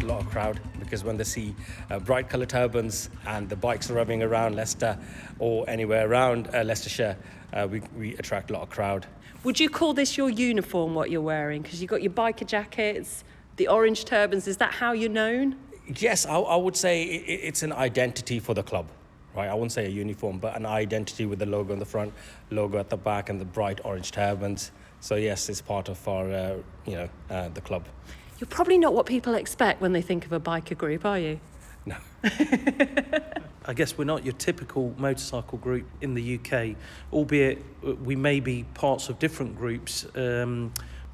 attract a lot of crowd, because when they see bright coloured turbans and the bikes rubbing around Leicester or anywhere around Leicestershire, we attract a lot of crowd. Would you call this your uniform, what you're wearing? Because you've got your biker jackets, the orange turbans. Is that how you're known? Yes, I would say it's an identity for the club. Right, I wouldn't say a uniform, but an identity with the logo on the front, logo at the back, and the bright orange turbans. So yes, it's part of our, the club. You're probably not what people expect when they think of a biker group, are you? No. I guess we're not your typical motorcycle group in the UK, albeit we may be parts of different groups,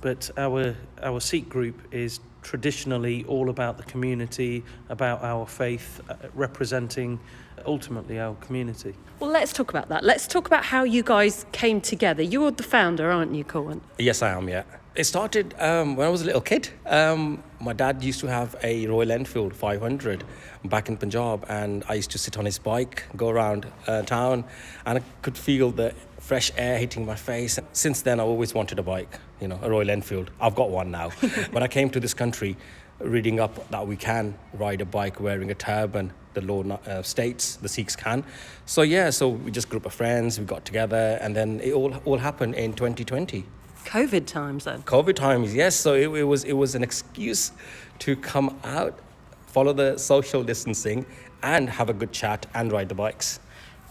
but our Sikh group is traditionally all about the community, about our faith, representing ultimately our community. Well, let's talk about that. Let's talk about how you guys came together. You're the founder, aren't you, Kulwant? Yes, I am, yeah. It started when I was a little kid. My dad used to have a Royal Enfield 500 back in Punjab, and I used to sit on his bike, go around town, and I could feel the fresh air hitting my face. Since then, I always wanted a bike, a Royal Enfield. I've got one now. But I came to this country reading up that we can ride a bike wearing a turban. The law states the Sikhs can. So we just group of friends, we got together, and then it all happened in 2020. COVID times then? COVID times, yes. So it was an excuse to come out, follow the social distancing, and have a good chat and ride the bikes.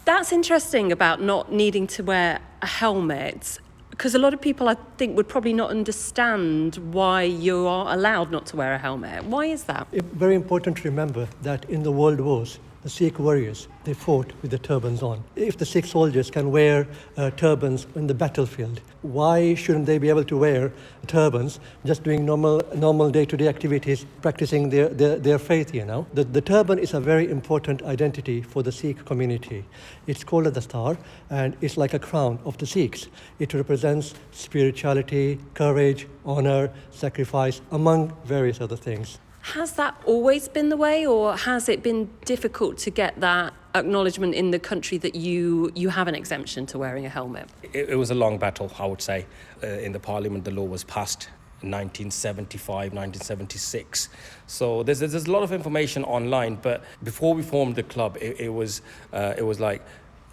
That's interesting about not needing to wear a helmet, because a lot of people, I think, would probably not understand why you are allowed not to wear a helmet. Why is that? It's very important to remember that in the world wars, the Sikh warriors, they fought with the turbans on. If the Sikh soldiers can wear turbans in the battlefield, why shouldn't they be able to wear turbans just doing normal day-to-day activities, practicing their faith, The turban is a very important identity for the Sikh community. It's called the star, and it's like a crown of the Sikhs. It represents spirituality, courage, honor, sacrifice, among various other things. Has that always been the way, or has it been difficult to get that acknowledgement in the country that you have an exemption to wearing a helmet? It was a long battle, I would say. In the parliament, the law was passed in 1975, 1976. So there's a lot of information online, but before we formed the club, it was like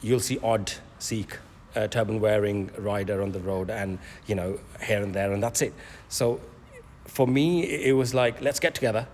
you'll see odd Sikh turban-wearing rider on the road, and, here and there, and that's it. So for me, it was like, let's get together,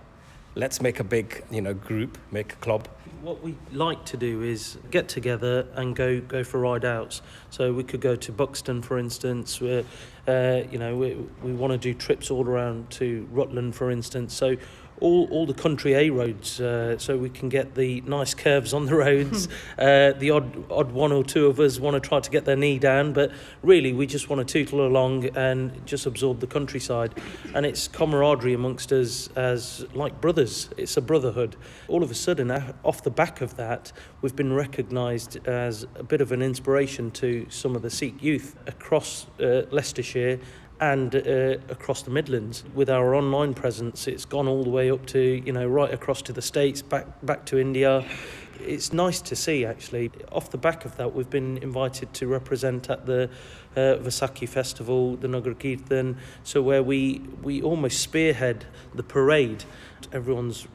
let's make a big, group, make a club. What we like to do is get together and go for ride outs. So we could go to Buxton, for instance, where, we want to do trips all around to Rutland, for instance. So all the country A roads, so we can get the nice curves on the roads. The odd one or two of us want to try to get their knee down, but really we just want to tootle along and just absorb the countryside. And it's camaraderie amongst us as like brothers. It's a brotherhood. All of a sudden, off the back of that, we've been recognised as a bit of an inspiration to some of the Sikh youth across Leicestershire and across the Midlands. With our online presence, it's gone all the way up to, right across to the States, back to India. It's nice to see, actually. Off the back of that, we've been invited to represent at the Vaisakhi festival, the Nagar Kirtan, so where we almost spearhead the parade. Everyone's,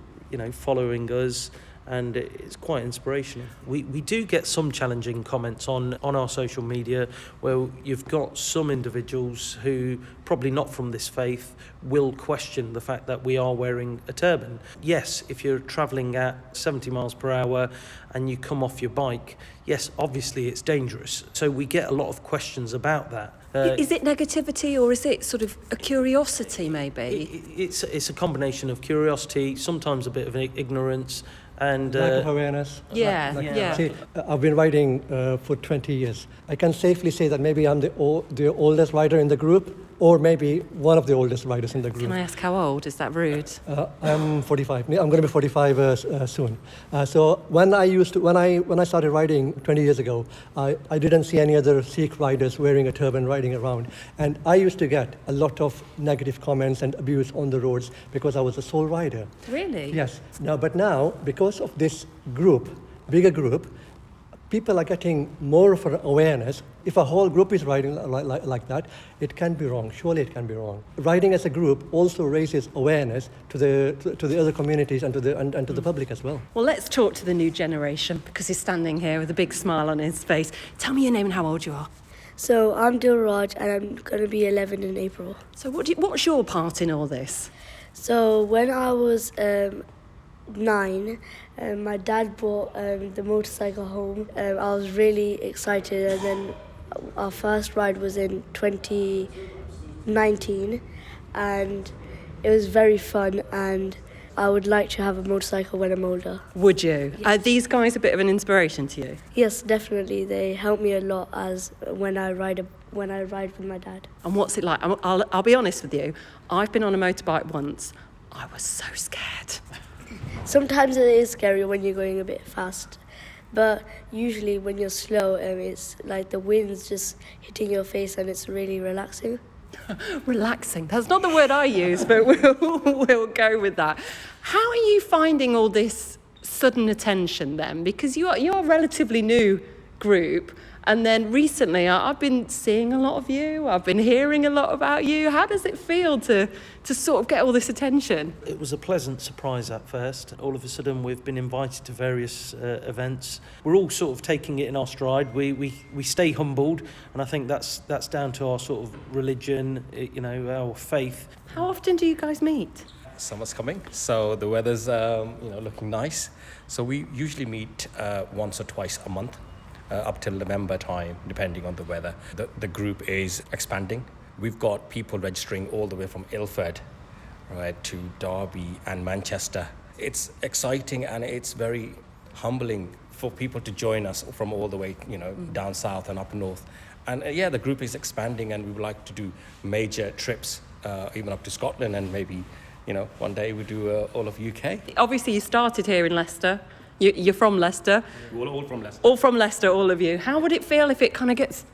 following us, and it's quite inspirational. We do get some challenging comments on our social media, where you've got some individuals who, probably not from this faith, will question the fact that we are wearing a turban. Yes, if you're travelling at 70 miles per hour and you come off your bike, yes, obviously it's dangerous. So we get a lot of questions about that. Is it negativity, or is it sort of a curiosity, maybe? It's a combination of curiosity, sometimes a bit of ignorance, and lack of awareness. Yeah. See, I've been riding for 20 years. I can safely say that maybe I'm the oldest rider in the group, or maybe one of the oldest riders in the group. Can I ask how old? Is that rude? I'm 45. I'm going to be 45 soon. So when I started riding 20 years ago, I didn't see any other Sikh riders wearing a turban riding around, and I used to get a lot of negative comments and abuse on the roads because I was a sole rider. Really? Yes. But now, because of this bigger group, people are getting more of an awareness. If a whole group is riding like that, it can be wrong. Surely it can be wrong. Riding as a group also raises awareness to the other communities and to the public as well. Well, let's talk to the new generation, because he's standing here with a big smile on his face. Tell me your name and how old you are. So I'm Dilraj and I'm going to be 11 in April. So what's your part in all this? So when I was 9, my dad brought the motorcycle home. I was really excited, and then our first ride was in 2019 and it was very fun, and I would like to have a motorcycle when I'm older. Would you? Yes. Are these guys a bit of an inspiration to you? Yes, definitely. They help me a lot as when I ride with my dad. And what's it like? I'll be honest with you. I've been on a motorbike once. I was so scared. Sometimes it is scary when you're going a bit fast, but usually when you're slow, it's like the wind's just hitting your face and it's really relaxing. Relaxing. That's not the word I use, but we'll go with that. How are you finding all this sudden attention then? Because you're a relatively new group, and then recently I've been seeing a lot of you. I've been hearing a lot about you. How does it feel to sort of get all this attention? It was a pleasant surprise at first. All of a sudden, we've been invited to various events. We're all sort of taking it in our stride. We stay humbled, and I think that's down to our sort of religion, our faith. How often do you guys meet? Summer's coming, so the weather's looking nice. So we usually meet once or twice a month. Up till November time, depending on the weather. The group is expanding. We've got people registering all the way from Ilford, right, to Derby and Manchester. It's exciting and it's very humbling for people to join us from all the way, down south and up north. And the group is expanding, and we would like to do major trips, even up to Scotland, and maybe, one day we do all of UK. Obviously, you started here in Leicester. You're from Leicester. We're all from Leicester. All from Leicester, all of you. How would it feel if it kind of gets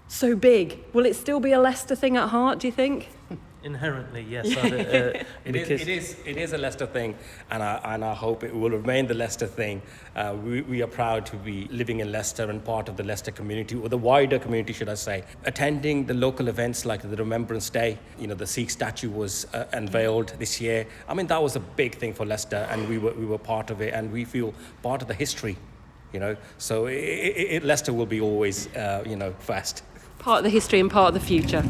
so big? Will it still be a Leicester thing at heart, do you think? Inherently, yes. It is a Leicester thing, and I hope it will remain the Leicester thing. We are proud to be living in Leicester and part of the Leicester community, or the wider community, should I say. Attending the local events like the Remembrance Day, the Sikh statue was unveiled this year. I mean, that was a big thing for Leicester, and we were part of it, and we feel part of the history, So Leicester will be always, first. Part of the history and part of the future.